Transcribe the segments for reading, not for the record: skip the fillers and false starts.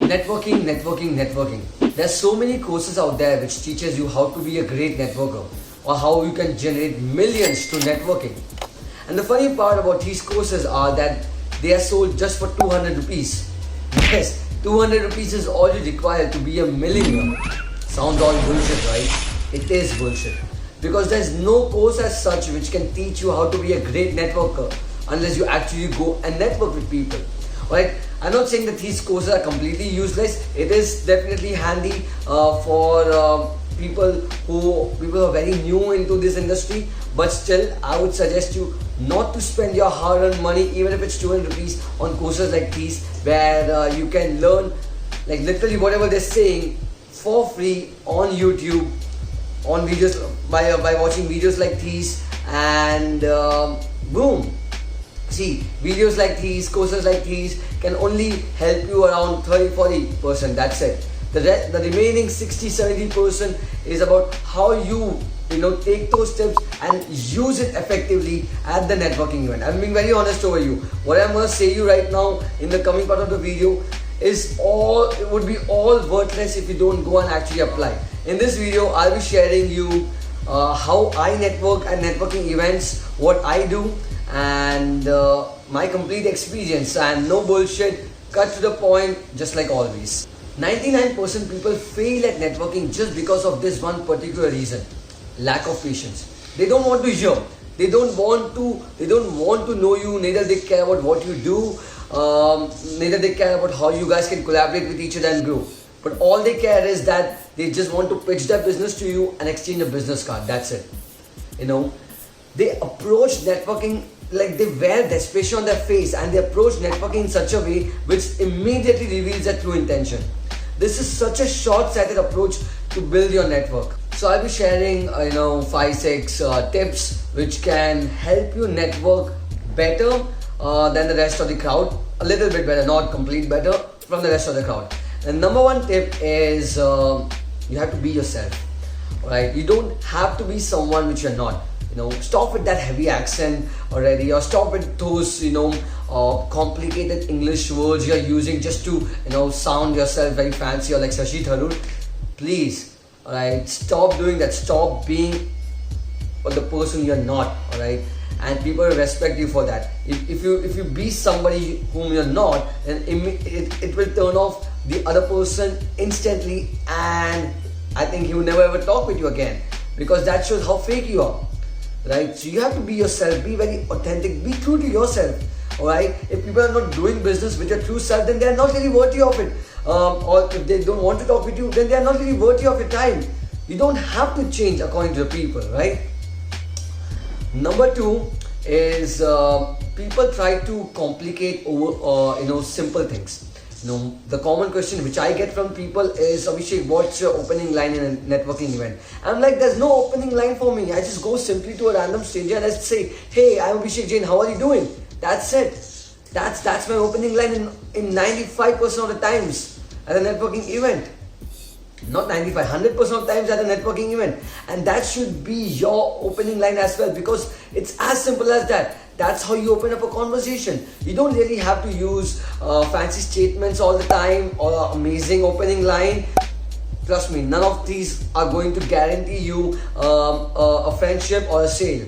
Networking. There's so many courses out there which teaches you how to be a great networker or how you can generate millions through networking. And the funny part about these courses are that they are sold just for 200 rupees. Yes, 200 rupees is all you require to be a millionaire. Sounds all bullshit, right? It is bullshit. Because there's no course as such which can teach you how to be a great networker unless you actually go and network with people. Alright, I'm not saying that these courses are completely useless. It is definitely handy for people who are very new into this industry. But still, I would suggest you not to spend your hard-earned money, even if it's 200 rupees, on courses like these, where you can learn like literally whatever they're saying for free on YouTube, on videos by watching videos like these, and boom. See, videos like these, courses like these can only help you around 30-40%. That's it. The remaining 60-70% is about how you take those tips and use it effectively at the networking event. I'm being very honest over you. What I'm gonna say you right now in the coming part of the video would be all worthless if you don't go and actually apply. In this video, I'll be sharing you how I network at networking events, what I do, and my complete experience, and no bullshit, cut to the point, just like always. 99% people fail at networking just because of this one particular reason: lack of patience. They don't want to hear. They don't want to know you. Neither they care about what you do. Neither they care about how you guys can collaborate with each other and grow. But all they care is that they just want to pitch their business to you and exchange a business card. That's it. They approach networking like they wear desperation on their face, and they approach networking in such a way which immediately reveals their true intention. This is such a short-sighted approach to build your network. So I'll be sharing 5-6 tips which can help you network better than the rest of the crowd. A little bit better, not complete better from the rest of the crowd. And number one tip is you have to be yourself. Alright, you don't have to be someone which you're not. Stop with that heavy accent already, or stop with those complicated English words you're using just to sound yourself very fancy or like Shashi Tharoor. Please, alright, stop doing that. Stop being the person you're not. Alright, and people will respect you for that. If you be somebody whom you're not, then it will turn off the other person instantly, and I think he will never ever talk with you again, because that shows how fake you are. Right? So you have to be yourself, be very authentic, be true to yourself. Alright? If people are not doing business with your true self, then they are not really worthy of it. Or if they don't want to talk with you, then they are not really worthy of your time. You don't have to change according to the people, right? Number two is people try to complicate over simple things. The common question which I get from people is, Abhishek, what's your opening line in a networking event? I'm like, there's no opening line for me. I just go simply to a random stranger and I say, hey, I'm Abhishek Jain, how are you doing? That's it. That's my opening line in 95% of the times at a networking event. Not 95, 100% of times at a networking event. And that should be your opening line as well, because it's as simple as that. That's how you open up a conversation. You don't really have to use fancy statements all the time or an amazing opening line. Trust me, none of these are going to guarantee you a friendship or a sale.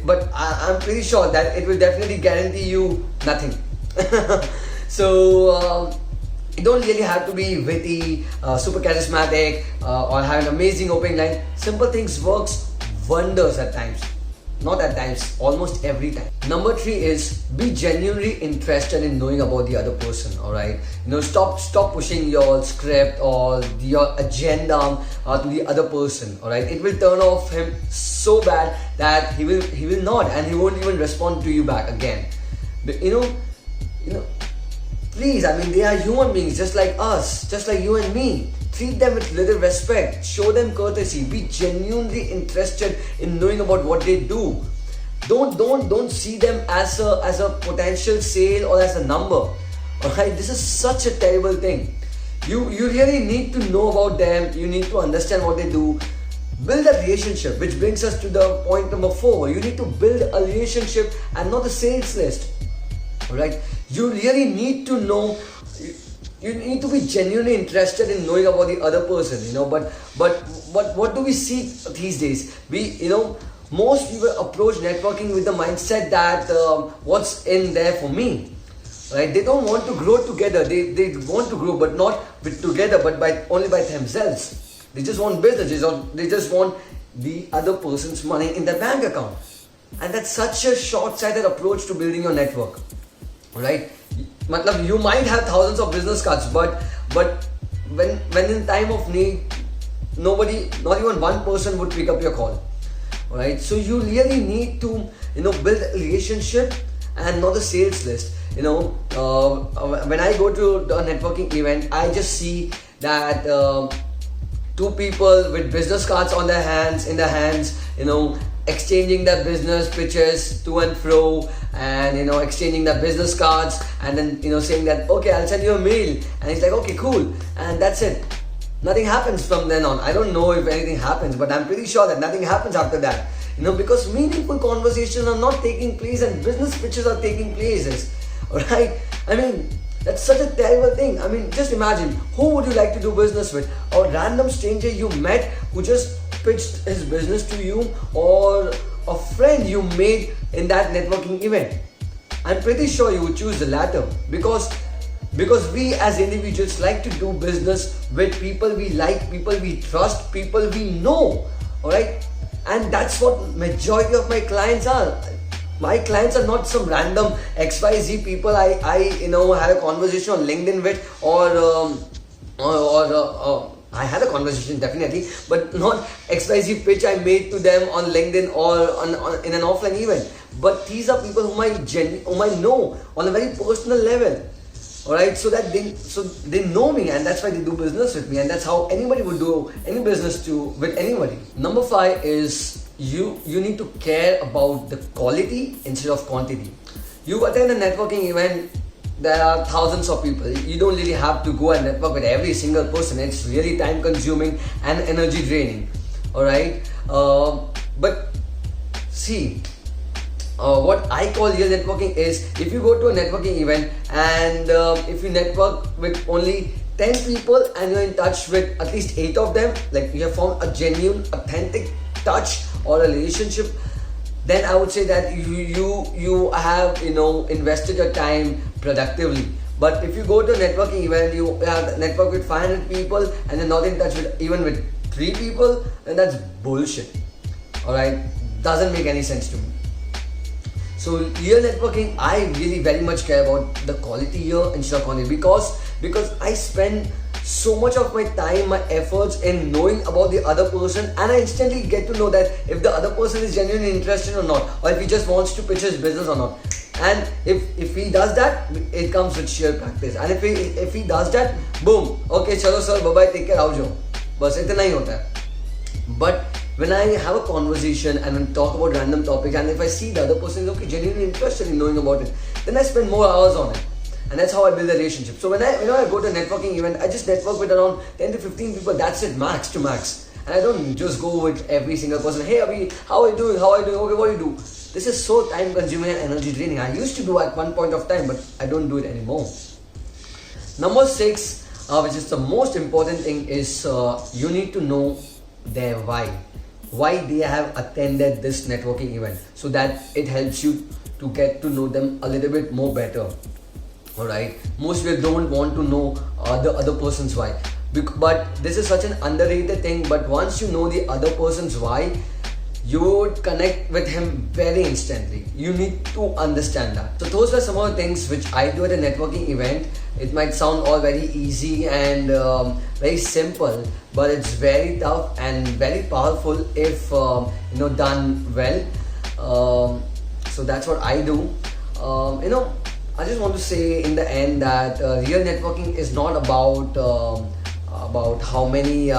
But I'm pretty sure that it will definitely guarantee you nothing. So you don't really have to be witty, super charismatic, or have an amazing opening line. Simple things works wonders at times. Not at times, almost every time. Number 3 is be genuinely interested in knowing about the other person. Alright, stop pushing your script or your agenda to the other person. Alright, it will turn off him so bad that he will nod and he won't even respond to you back again. But please, they are human beings just like us, just like you and me. Treat them with little respect, show them courtesy, be genuinely interested in knowing about what they do. Don't see them as a potential sale or as a number. Alright, this is such a terrible thing. You really need to know about them, you need to understand what they do. Build a relationship, which brings us to the point number 4. You need to build a relationship and not a sales list. Alright, you really need to know you need to be genuinely interested in knowing about the other person, but what do we see these days? Most people approach networking with the mindset that what's in there for me, right? They don't want to grow together. They want to grow, but not together, but only by themselves. They just want businesses, or they just want the other person's money in their bank account. And that's such a short-sighted approach to building your network, right? You might have thousands of business cards, but when in time of need, nobody, not even one person would pick up your call, right? So you really need to build a relationship and not a sales list. When I go to a networking event, I just see that two people with business cards in their hands, exchanging their business pitches to and fro, and exchanging their business cards, and then saying that, okay, I'll send you a mail, and he's like, okay, cool, and that's it. Nothing happens from then on. I don't know if anything happens, but I'm pretty sure that nothing happens after that. Because meaningful conversations are not taking place and business pitches are taking places. Alright? That's such a terrible thing. Just imagine, who would you like to do business with? A random stranger you met who just pitched his business to you, or a friend you made in that networking event? I'm pretty sure you would choose the latter, because we as individuals like to do business with people we like, people we trust, people we know. Alright? And that's what majority of my clients are. My clients are not some random XYZ people I had a conversation on LinkedIn with, or I had a conversation definitely, but not XYZ pitch I made to them on LinkedIn or in an offline event. But these are people whom I know on a very personal level. Alright, so they know me, and that's why they do business with me, and that's how anybody would do any business with anybody. Number 5 is you need to care about the quality instead of quantity. You attend a networking event, there are thousands of people. You don't really have to go and network with every single person. It's really time consuming and energy draining. Alright, but see, what I call real networking is, if you go to a networking event and if you network with only 10 people and you're in touch with at least 8 of them, like you have formed a genuine, authentic touch or a relationship, then I would say that you have invested your time productively. But if you go to a networking event, you have network with 500 people and you're not in touch with 3 people, then that's bullshit. Alright, doesn't make any sense to me. So real networking, I really very much care about the quality here instead of quantity, because I spend so much of my time, my efforts in knowing about the other person, and I instantly get to know that if the other person is genuinely interested or not, or if he just wants to pitch his business or not. And if he does that, it comes with sheer practice. And if he does that, boom, okay, chalo sir, bye bye, take care, आओ जाओ, बस इतना ही होता है. But when I have a conversation and when talk about random topics, and if I see the other person is genuinely interested in knowing about it, then I spend more hours on it. And that's how I build a relationship. So when I go to a networking event, I just network with around 10 to 15 people. That's it, max to max. And I don't just go with every single person. Hey Abhi, how are you doing? How are you doing? Okay, what do you do? This is so time consuming and energy draining. I used to do at one point of time, but I don't do it anymore. Number 6, which is the most important thing, is you need to know their why they have attended this networking event, so that it helps you to get to know them a little bit more better. Alright, most people don't want to know the other person's why, but this is such an underrated thing. But once you know the other person's why, you would connect with him very instantly. You need to understand that. So those were some of the things which I do at a networking event. It might sound all very easy and very simple, but it's very tough and very powerful if done well. So that's what I do. I just want to say in the end that real networking is not about how many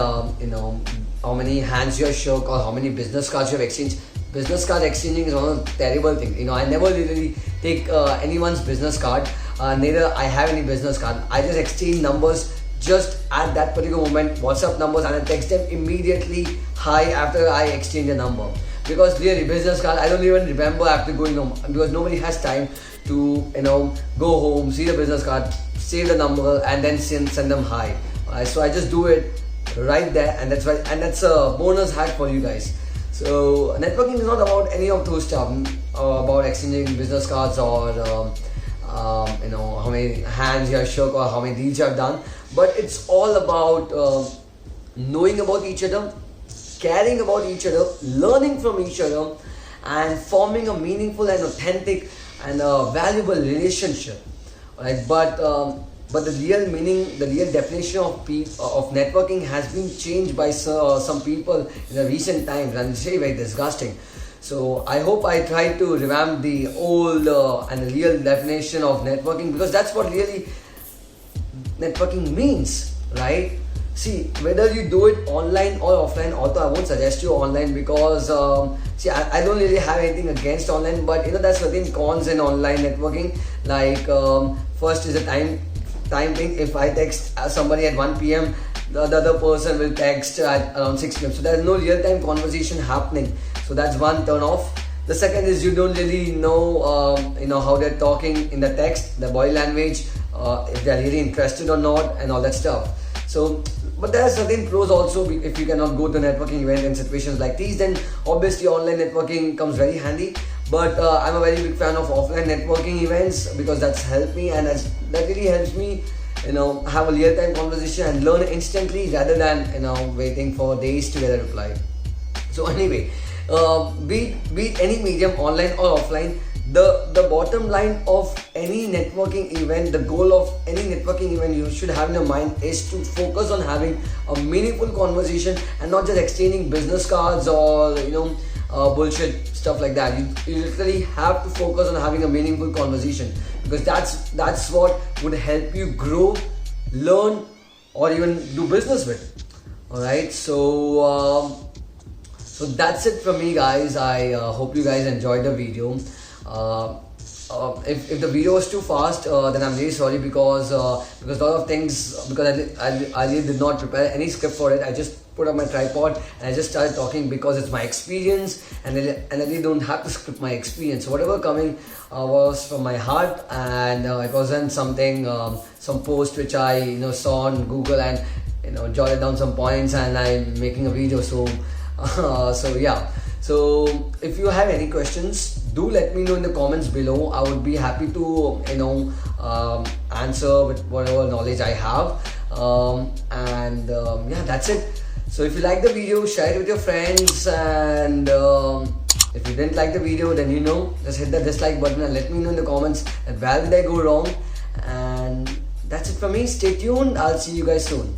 how many hands you have shook or how many business cards you have exchanged. Business card exchanging is one of the terrible things. I never really take anyone's business card. Neither I have any business card. I just exchange numbers just at that particular moment, WhatsApp numbers, and I text them immediately hi after I exchange a number. Because really, business card, I don't even remember after going home, because nobody has time to go home, see the business card, save the number, and then send them hi. So I just do it right there, and that's a bonus hack for you guys. So networking is not about any of those stuff, about exchanging business cards or how many hands you have shook or how many deals you have done, but it's all about knowing about each other, caring about each other, learning from each other, and forming a meaningful and authentic and valuable relationship. Right? But the real meaning, the real definition of networking has been changed by some people in the recent times, and it's very disgusting. So I hope I try to revamp the old and the real definition of networking, because that's what really networking means, right? See, whether you do it online or offline, although I won't suggest you online because I don't really have anything against online, but there are certain cons in online networking. Like first is the time thing. If I text somebody at 1 p.m, the other person will text at around 6 p.m. So there's no real-time conversation happening. So that's one turn off. The second is you don't really know how they're talking in the text, the body language, if they're really interested or not, and all that stuff. So, but there are certain pros also. If you cannot go to a networking event in situations like these, then obviously online networking comes very handy. But I'm a very big fan of offline networking events, because that's helped me, and that really helps me have a real-time conversation and learn instantly, rather than waiting for days to get a reply. So anyway, be it any medium, online or offline, the bottom line of any networking event, the goal of any networking event you should have in your mind is to focus on having a meaningful conversation and not just exchanging business cards or bullshit stuff like that. You literally have to focus on having a meaningful conversation, because that's what would help you grow, learn, or even do business with. Alright, so that's it from me, guys. I hope you guys enjoyed the video. If the video was too fast, then I'm really sorry, because a lot of things, because I really did not prepare any script for it. I just put up my tripod and I just started talking because it's my experience, and I really don't have to script my experience. So whatever coming was from my heart, and it wasn't something, some post which I saw on Google and jotted down some points and I'm making a video. So yeah. So if you have any questions, do let me know in the comments below. I would be happy to answer with whatever knowledge I have. Yeah, that's it. So if you like the video, share it with your friends, and if you didn't like the video, then just hit the dislike button and let me know in the comments that where did I go wrong. And that's it from me. Stay tuned. I'll see you guys soon.